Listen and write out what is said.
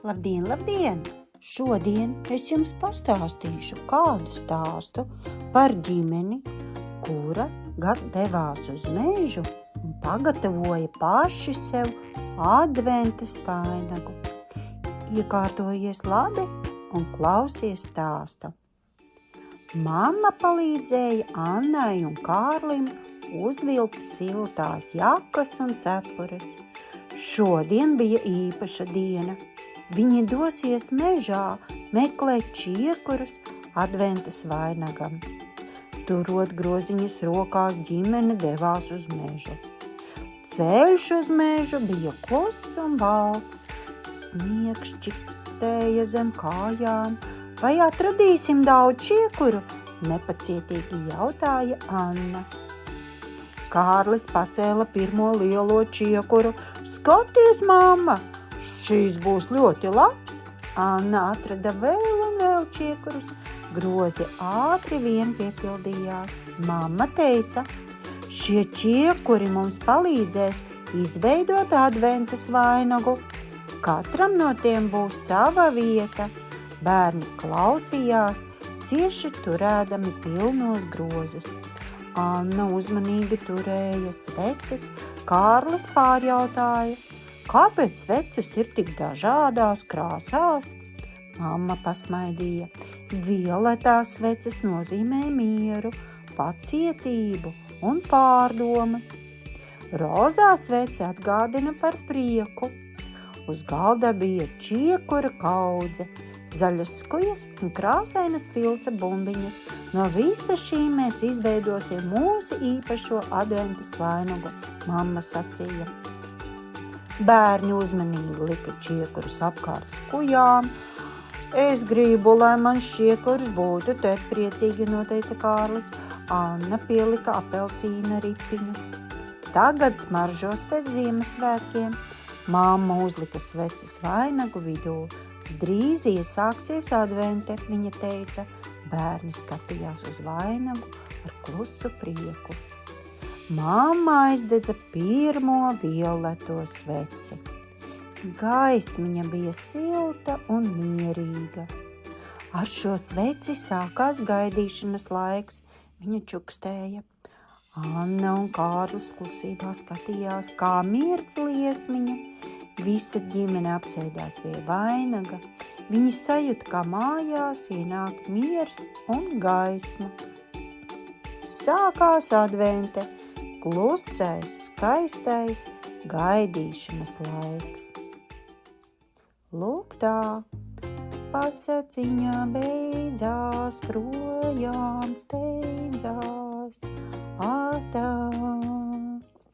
Labdien, labdien! Šodien es jums pastāstīšu kādu stāstu par ģimeni, kura devās uz mežu un pagatavoja paši sev adventas vainagu. Iekārtojies labi un klausies stāstu. Mamma palīdzēja Annai un Kārlim uzvilkt siltās jakas un cepures. Šodien bija īpaša diena. Viņi dosies mežā meklēt čiekurus adventas vainagam. Turot groziņas rokās, ģimene devās uz mežu. Ceļš uz mežu bija kluss un balts. Sniegs čikstēja zem kājām. Vai atradīsim daudz čiekuru? Nepacietīgi jautāja Anna. Kārlis pacēla pirmo lielo čiekuru. Skaties, mamma! Šīs būs ļoti labs. Anna atrada vēl un vēl čiekurus. Grozi ātri vien piepildījās. Mamma teica, šie čiekuri mums palīdzēs izveidot adventas vainagu. Katram no tiem būs sava vieta. Bērni klausījās, cieši turēdami pilnos grozus. Anna uzmanīgi turēja sveces. Kārlis pārjautāja, kāpēc sveces ir tik dažādās krāsās? Mamma pasmaidīja. Violetās sveces nozīmē mieru, pacietību un pārdomas. Rozā svece atgādina par prieku. Uz galda bija čiekura kaudze, zaļas skujas un krāsainas filca bumbiņas. No visa šīm mēs izveidosim mūsu īpašo adventas vainagu, mamma sacīja. Bērni uzmanīgi lika čiekurus apkārt skujām. Es gribu, lai man čiekurs būtu, te priecīgi noteica Kārlis. Anna pielika apelsīna ripiņu. Tagad smaržos pēc Ziemassvētkiem. Mamma uzlika sveces vainagu vidū. Drīz iesāksies advente, viņa teica. Bērni skatījās uz vainagu ar klusu prieku. Mamma aizdedza pirmo violeto sveci. Gaismiņa bija silta un mierīga. Ar šo sveci sākās gaidīšanas laiks, viņa čukstēja. Anna un Kārlis klusībā skatījās, kā mirdz liesmiņa. Visa ģimene apsēdās pie vainaga. Viņi sajūta, kā mājās ienāk miers un gaisma. Sākās advente, klusais, skaistais gaidīšanas laiks. Lūk tā, pasaciņā beidzās, projām steidzās.